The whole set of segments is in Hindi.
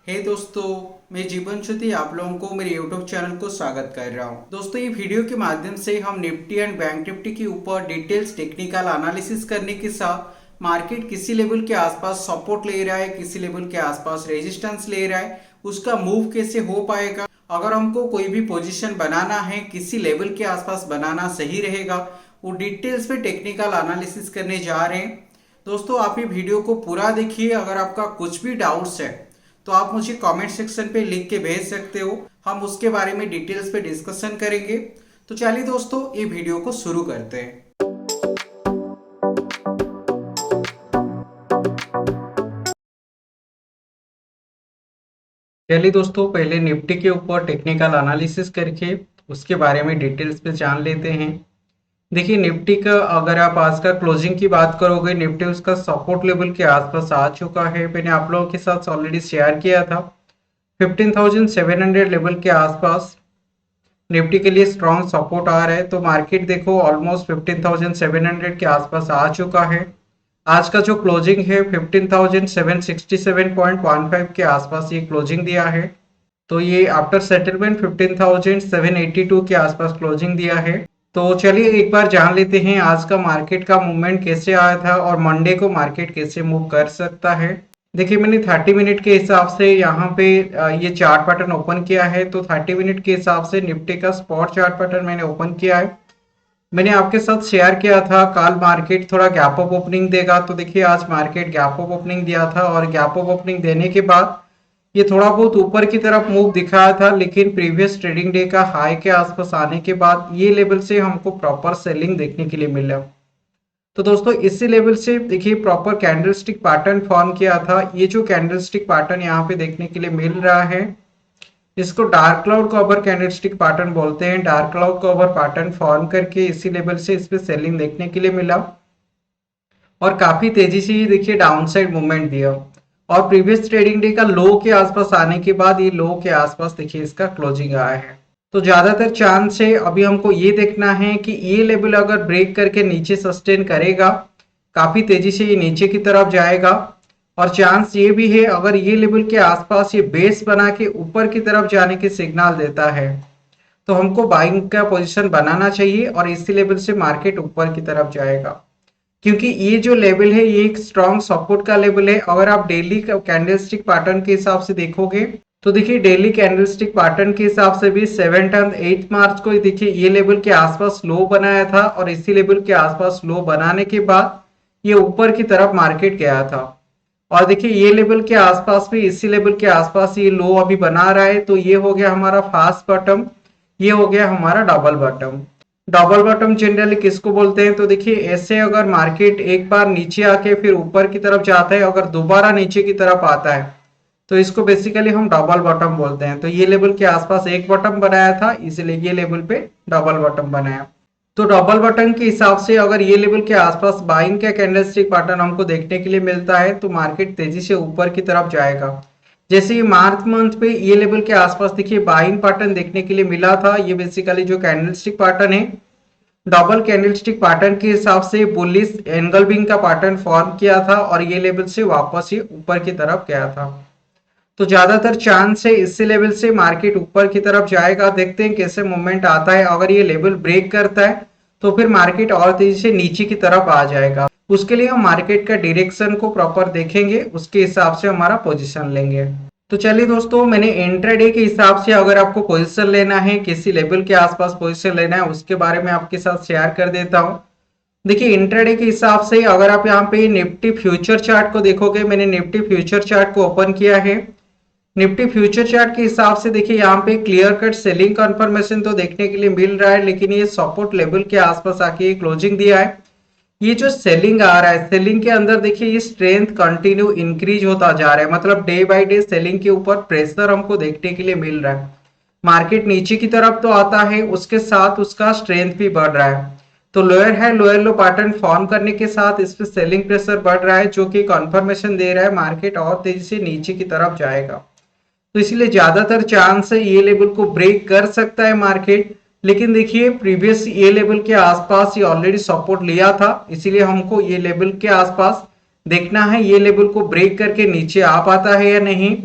दोस्तों, मैं जीवन ज्योति आप लोगों को मेरे यूट्यूब चैनल को स्वागत कर रहा हूं। दोस्तों, ये वीडियो के माध्यम से हम निफ्टी एंड बैंक निफ्टी के ऊपर डिटेल्स टेक्निकल एनालिसिस करने के साथ मार्केट किसी लेवल के आसपास सपोर्ट ले रहा है, किसी लेवल के आसपास रेजिस्टेंस ले रहा है, उसका मूव कैसे हो पाएगा, अगर हमको कोई भी पोजीशन बनाना है किसी लेवल के आसपास बनाना सही रहेगा, वो डिटेल्स पे टेक्निकल एनालिसिस करने जा रहे हैं। दोस्तों, आप ये वीडियो को पूरा देखिए। अगर आपका कुछ भी डाउट्स है तो आप मुझे कमेंट सेक्शन पे लिख के भेज सकते हो, हम उसके बारे में डिटेल्स पे डिस्कशन करेंगे। तो चलिए दोस्तों, ये वीडियो को शुरू करते हैं। चलिए दोस्तों, पहले निफ्टी के ऊपर टेक्निकल एनालिसिस करके उसके बारे में डिटेल्स पे जान लेते हैं। देखिए, निफ्टी का अगर आप आज का क्लोजिंग की बात करोगे, निफ्टी उसका सपोर्ट लेवल के आसपास आ चुका है। मैंने आप लोगों के साथ ऑलरेडी शेयर किया था 15,700 लेवल के आसपास निफ्टी के लिए स्ट्रॉन्ग सपोर्ट आ रहा है। तो मार्केट देखो ऑलमोस्ट 15,700 के आसपास आ चुका है। आज का जो क्लोजिंग है 15,767.15 के आसपास ये क्लोजिंग दिया है। तो ये आफ्टर सेटलमेंट 15,782 के आसपास क्लोजिंग दिया है। तो चलिए एक बार जान लेते हैं आज का मार्केट का मूवमेंट कैसे आया था और मंडे को मार्केट कैसे मूव कर सकता है। देखिए, मैंने 30 मिनट के हिसाब से यहाँ पे ये चार्ट पैटर्न ओपन किया है। तो 30 मिनट के हिसाब से निफ्टी का स्पॉट चार्ट पैटर्न मैंने ओपन किया है। मैंने आपके साथ शेयर किया था कल मार्केट थोड़ा गैप अप ओपनिंग देगा। तो देखिए, आज मार्केट गैप अप ओपनिंग दिया था और गैप अप ओपनिंग देने के बाद ये थोड़ा बहुत ऊपर की तरफ मूव दिखाया था, लेकिन प्रीवियस ट्रेडिंग डे का हाई के आसपास आने के बाद ये लेवल से हमको प्रॉपर सेलिंग देखने के लिए मिला। तो दोस्तों, इसी लेवल से देखिए प्रॉपर कैंडलस्टिक पैटर्न फॉर्म किया था। ये जो कैंडलस्टिक पैटर्न यहाँ पे देखने के लिए मिल रहा है, इसको dark cloud cover candlestick pattern बोलते हैं। Dark cloud cover pattern form करके इसी लेवल से इस पे सेलिंग देखने के लिए मिला और काफी तेजी से ये देखिए डाउनसाइड मूवमेंट दिया और प्रीवियस ट्रेडिंग डे का लो के आसपास आने के बाद ये लो के आसपास देखिए इसका क्लोजिंग आया है। तो ज्यादातर चांस है अभी हमको ये देखना है कि ये लेवल अगर ब्रेक करके नीचे सस्टेन करेगा, काफी तेजी से ये नीचे की तरफ जाएगा और चांस ये भी है अगर ये लेवल के आसपास ये बेस बना के ऊपर की तरफ जाने के सिग्नल देता है तो हमको बाइंग का पोजीशन बनाना चाहिए और इसी लेवल से मार्केट ऊपर की तरफ जाएगा, क्योंकि ये जो लेवल है ये एक स्ट्रॉन्ग सपोर्ट का लेवल है। अगर आप डेली कैंडलस्टिक पैटर्न के हिसाब से देखोगे तो देखिए डेली कैंडलस्टिक पैटर्न के हिसाब से भी 7 और 8 मार्च को देखिए ये लेवल के आसपास लो बनाया था और इसी लेवल के आसपास लो बनाने के बाद ये ऊपर की तरफ मार्केट गया था और देखिए ये लेवल के आसपास भी इसी लेवल के आसपास ये लो अभी बना रहा है। तो ये हो गया हमारा फास्ट बॉटम, ये हो गया हमारा double bottom. Double bottom generally किसको बोलते हैं? तो देखिए ऐसे अगर मार्केट एक बार नीचे आके फिर ऊपर की तरफ जाता है, अगर दोबारा नीचे की तरफ आता है तो इसको बेसिकली हम डबल बॉटम बोलते हैं। तो ये लेवल के आसपास एक बॉटम बनाया था, इसलिए ये लेवल पे डबल बॉटम बनाया। तो डबल बॉटम के हिसाब से अगर ये लेवल के आसपास बाइंग का कैंडलस्टिक पैटर्न हमको देखने के लिए मिलता है तो मार्केट तेजी से ऊपर की तरफ जाएगा। जैसे ये मार्च मंथ पे ये लेवल के आसपास देखिए बाइंग पैटर्न देखने के लिए मिला था। ये बेसिकली जो कैंडलस्टिक पैटर्न है डबल कैंडलस्टिक पैटर्न के हिसाब से बुलिश एंगलविंग का पैटर्न फॉर्म किया था और ये लेवल से वापस ये ऊपर की तरफ गया था। तो ज्यादातर चांस है इसी लेवल से मार्केट ऊपर की तरफ जाएगा। देखते हैं कैसे मूवमेंट आता है। अगर ये लेवल ब्रेक करता है तो फिर मार्केट और तेजी से नीचे की तरफ आ जाएगा। उसके लिए हम मार्केट का डायरेक्शन को प्रॉपर देखेंगे, उसके हिसाब से हमारा पोजीशन लेंगे। तो चलिए दोस्तों, मैंने इंट्राडे के हिसाब से अगर आपको पोजीशन लेना है, किसी लेवल के आसपास पोजीशन लेना है, उसके बारे में आपके साथ शेयर कर देता हूं। देखिए इंट्राडे के हिसाब से अगर आप यहाँ पे निफ्टी फ्यूचर चार्ट को देखोगे, मैंने निफ्टी फ्यूचर चार्ट को ओपन किया है। निफ्टी फ्यूचर चार्ट के हिसाब से देखिए यहाँ पे क्लियर कट सेलिंग कंफर्मेशन तो देखने के लिए मिल रहा है, लेकिन ये सपोर्ट लेवल के आसपास आके ये क्लोजिंग दिया है। ये जो सेलिंग आ रहा है, सेलिंग के अंदर देखिए ये स्ट्रेंथ कंटिन्यू इंक्रीज होता जा रहा है, मतलब डे बाय डे सेलिंग के ऊपर प्रेशर हमको देखने के लिए मिल रहा है। मार्केट नीचे की तरफ तो आता है, उसके साथ उसका स्ट्रेंथ भी बढ़ रहा है। तो लोअर है लोअर लो पैटर्न फॉर्म करने के साथ इस पे सेलिंग प्रेशर बढ़ रहा है, जो कि कंफर्मेशन दे रहा है मार्केट और तेजी से नीचे की तरफ जाएगा। तो इसलिए ज्यादातर चांस है ये लेवल को ब्रेक कर सकता है मार्केट। लेकिन देखिए प्रीवियस ये लेवल के आसपास ये ऑलरेडी सपोर्ट लिया था, इसीलिए हमको ये लेवल के आसपास देखना है ये लेवल को ब्रेक करके नीचे आ पाता है या नहीं।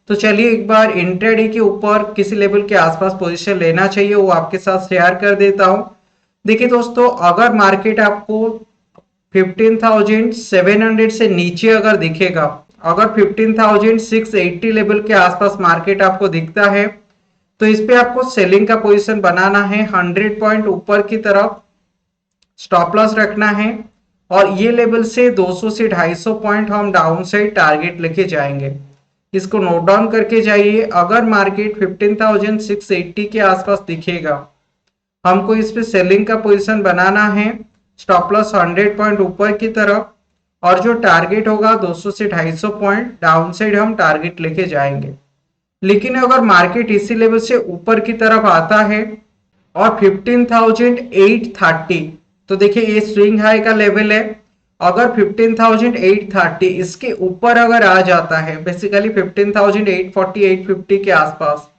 तो चलिए एक बार इंट्राडे के ऊपर किसी लेवल के आसपास पोजीशन लेना चाहिए वो आपके साथ शेयर कर देता हूं। देखिए दोस्तों, अगर मार्केट आपको 15,700 से नीचे अगर दिखेगा, अगर 15,680 लेवल के आसपास मार्केट आपको दिखता है तो इस पे आपको सेलिंग का पोजीशन बनाना है। 100 पॉइंट ऊपर की तरफ स्टॉप लॉस रखना है और ये लेवल से 200 से 250 पॉइंट हम डाउन साइड टारगेट लेके जाएंगे। इसको नोट डाउन करके जाइए। अगर मार्केट 15,680 के आसपास दिखेगा, हमको इस पे सेलिंग का पोजीशन बनाना है। स्टॉप लॉस 100 पॉइंट ऊपर की तरफ और जो टारगेट होगा 200 से 250 पॉइंट डाउन साइड हम टारगेट लेके जाएंगे। लेकिन अगर मार्केट इसी लेवल से ऊपर की तरफ आता है और 15,830, तो देखिए ये स्विंग हाई का लेवल है। अगर 15,830 इसके ऊपर अगर आ जाता है, बेसिकली 15,840 850 के आसपास,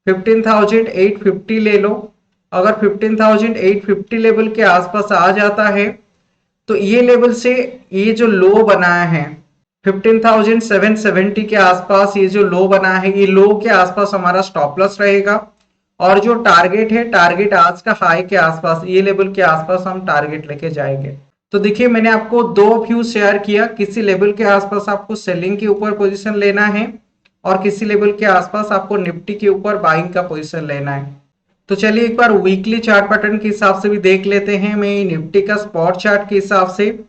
15,850 ले लो। अगर 15,850 लेवल के आसपास आ जाता है तो ये लेवल से ये जो लो बनाया है 15,770 के आसपास, ये जो लो बना है ये लो के आसपास हमारा स्टॉप लॉस रहेगा। और जो टारगेट है, टारगेट आज का हाई के आसपास, ये लेवल के आसपास हम टारगेट लेके जाएंगे। तो देखिए मैंने आपको दो व्यू शेयर किया, किसी लेवल के आसपास आपको सेलिंग के ऊपर पोजीशन लेना है और किसी लेवल के आसपास आपको निफ्टी के ऊपर बाइंग का पोजीशन लेना है। तो चलिए एक बार वीकली चार्ट पैटर्न के हिसाब से भी देख लेते हैं। मैं निफ्टी का स्पॉट चार्ट के हिसाब से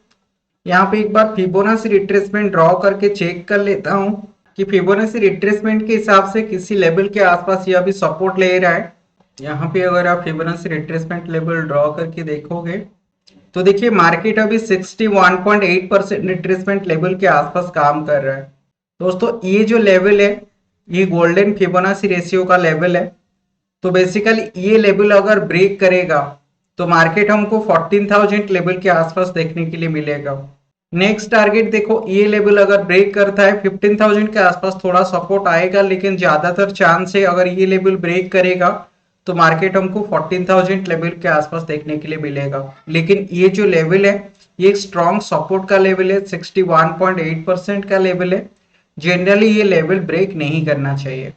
यहाँ पे एक बार फिबोनाची रिट्रेसमेंट ड्रॉ करके चेक कर लेता हूँ कि फिबोनाची रिट्रेसमेंट के हिसाब से किसी लेवल के आसपास ये अभी सपोर्ट ले रहा है। यहाँ पे अगर आप फिबोनाची रिट्रेसमेंट लेवल ड्रॉ करके देखोगे तो देखिए मार्केट अभी 61.8% रिट्रेसमेंट लेवल के आसपास काम कर रहा है। दोस्तों ये जो लेवल है ये गोल्डन फिबोनाची रेशियो का लेवल है। तो बेसिकली ये लेवल अगर ब्रेक करेगा तो मार्केट हमको 14,000 लेवल के आसपास देखने के लिए मिलेगा। नेक्स्ट टारगेट देखो, ये लेवल अगर ब्रेक करता है 15,000 के आसपास थोड़ा सपोर्ट आएगा, लेकिन ज्यादातर चांस है अगर ये लेवल ब्रेक करेगा तो मार्केट हमको 14,000 लेवल के आसपास देखने के लिए मिलेगा। लेकिन ये जो लेवल है ये एक स्ट्रॉन्ग सपोर्ट का लेवल है, 61.8% का लेवल है। जनरली ये लेवल ब्रेक नहीं करना चाहिए।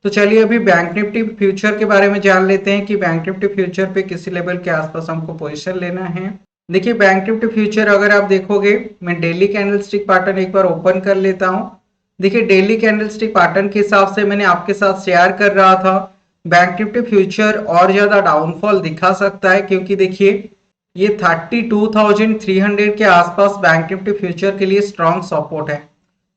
तो चलिए अभी बैंक निफ्टी फ्यूचर के बारे में जान लेते हैं कि बैंक निफ्टी फ्यूचर पे किसी लेवल के आसपास हमको पोजीशन लेना है। देखिए बैंक निफ्टी फ्यूचर अगर आप देखोगे, मैं डेली कैंडलस्टिक पैटर्न एक बार ओपन कर लेता हूं। देखिए डेली कैंडलस्टिक पैटर्न के हिसाब से मैंने आपके साथ शेयर कर रहा था बैंक निफ्टी फ्यूचर और ज्यादा डाउनफॉल दिखा सकता है, क्योंकि देखिए ये 32,300 के आसपास बैंक निफ्टी फ्यूचर के लिए स्ट्रॉन्ग सपोर्ट है।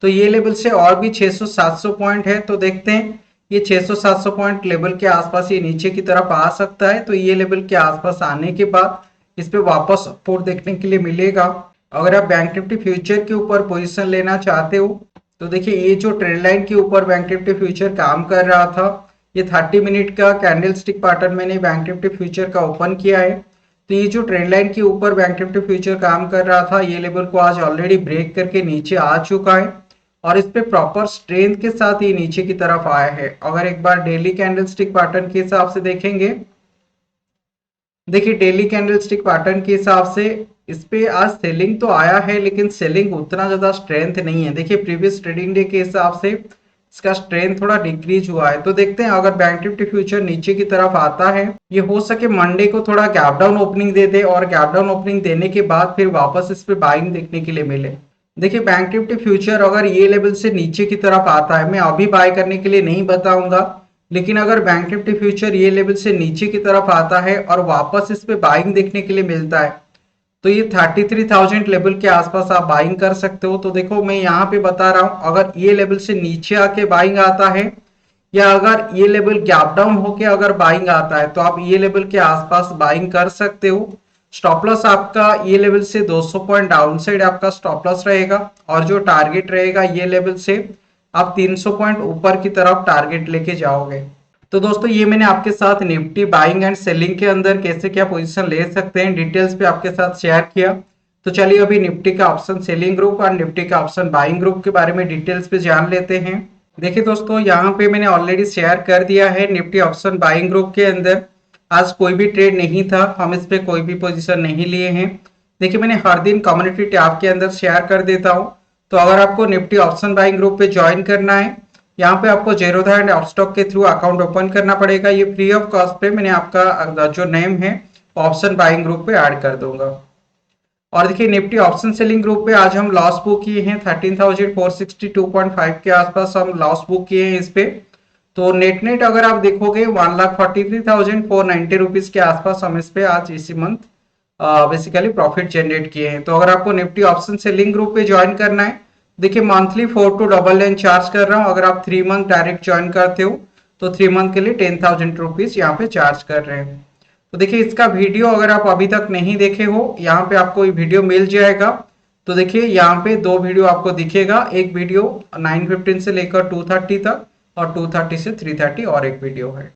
तो ये लेवल से और भी 600-700 पॉइंट है। तो देखते हैं ये 600-700 पॉइंट लेवल के आसपास ये नीचे की तरफ आ सकता है। तो ये लेवल के आसपास आने के बाद इस पे वापस सपोर्ट देखने के लिए मिलेगा। अगर आप बैंक निफ्टी फ्यूचर के ऊपर पोजीशन लेना चाहते हो तो देखिए ये जो ट्रेंड लाइन के ऊपर बैंक निफ्टी फ्यूचर काम कर रहा था, ये 30 मिनट का कैंडलस्टिक पैटर्न मैंने बैंक निफ्टी फ्यूचर का ओपन किया है। तो ये जो ट्रेंड लाइन के ऊपर बैंक निफ्टी फ्यूचर काम कर रहा था, ये लेवल को आज ऑलरेडी ब्रेक करके नीचे आ चुका है और इस पे प्रॉपर स्ट्रेंथ के साथ ये नीचे की तरफ आया है। अगर एक बार डेली कैंडलस्टिक पैटर्न के हिसाब से देखेंगे, देखिए डेली कैंडलस्टिक पैटर्न के हिसाब से इस पे आज सेलिंग तो आया है, लेकिन सेलिंग उतना ज्यादा स्ट्रेंथ नहीं है। देखिए प्रीवियस ट्रेडिंग डे के हिसाब से इसका स्ट्रेंथ थोड़ा डिक्रीज हुआ है। तो देखते हैं अगर बैंक निफ्टी फ्यूचर नीचे की तरफ आता है, ये हो सके मंडे को थोड़ा गैप डाउन ओपनिंग दे दे और गैप डाउन ओपनिंग देने के बाद फिर वापस इस पे बाइंग देखने के लिए मिले। देखिए बैंक निफ्टी फ्यूचर अगर ये लेवल से नीचे की तरफ आता है, मैं अभी बाय करने के लिए नहीं बताऊंगा, लेकिन अगर बैंक निफ्टी फ्यूचर ये लेवल से नीचे की तरफ आता है और वापस इस पे बाइंग देखने के लिए मिलता है तो ये 33,000 लेवल के आसपास आप बाइंग कर सकते हो। तो देखो मैं यहाँ पे बता रहा हूँ, अगर ये लेवल से नीचे आके बाइंग आता है या अगर ये लेवल गैप डाउन होके अगर बाइंग आता है तो आप ये लेवल के आसपास बाइंग कर सकते हो। स्टॉप लॉस आपका ये लेवल से 200 पॉइंट डाउन साइड आपका स्टॉप लॉस रहेगा और जो टारगेट रहेगा ये लेवल से आप 300 पॉइंट ऊपर की तरफ टारगेट लेके जाओगे। तो दोस्तों ये मैंने आपके साथ निफ्टी बाइंग एंड सेलिंग के अंदर कैसे क्या पोजीशन ले सकते हैं डिटेल्स पे आपके साथ शेयर किया। तो चलिए अभी निफ्टी का ऑप्शन सेलिंग ग्रुप और निफ्टी का ऑप्शन बाइंग ग्रुप के बारे में डिटेल्स पे जान लेते हैं। देखिए दोस्तों यहाँ पे मैंने ऑलरेडी शेयर कर दिया है निफ्टी ऑप्शन बाइंग ग्रुप के अंदर आज कोई भी ट्रेड नहीं था, हम इस पे कोई भी पोजीशन नहीं लिए हैं। देखिए मैंने हर दिन कम्युनिटी टैब के अंदर शेयर कर देता हूँ। तो अगर आपको निफ्टी ऑप्शन बाइंग ग्रुप पे ज्वाइन करना है यहाँ पे आपको जेरोधा एंड अपस्टॉक के थ्रू अकाउंट ओपन करना पड़ेगा। ये फ्री ऑफ कॉस्ट पे मैंने आपका जो नेम है ऑप्शन बाइंग ग्रुप पे ऐड कर दूंगा। और देखिए निफ्टी ऑप्शन सेलिंग ग्रुप पे आज हम लॉस बुक किए हैं 13,462.5 के आसपास हम लॉस बुक किए हैं इस पे। तो नेट नेट अगर आप देखोगे 1,43,490 रुपीज के आसपास हम इस पे आज इसी मंथ बेसिकली प्रॉफिट जनरेट किए हैं। तो अगर आपको निफ्टी ऑप्शन सेलिंग ग्रुप पे ज्वाइन करना है, देखिए मंथली 4 to 9 चार्ज कर रहा हूँ। अगर आप 3 मंथ डायरेक्ट ज्वाइन करते हो तो 3 मंथ के लिए 10,000 रुपीज यहाँ पे चार्ज कर रहे हैं। तो देखिए इसका वीडियो अगर आप अभी तक नहीं देखे हो, यहाँ पे आपको ये वीडियो मिल जाएगा। तो देखिए यहाँ पे 2 वीडियो आपको दिखेगा, एक वीडियो 9:15 से लेकर 2:30 तक और 2:30 से 3:30 और एक वीडियो है।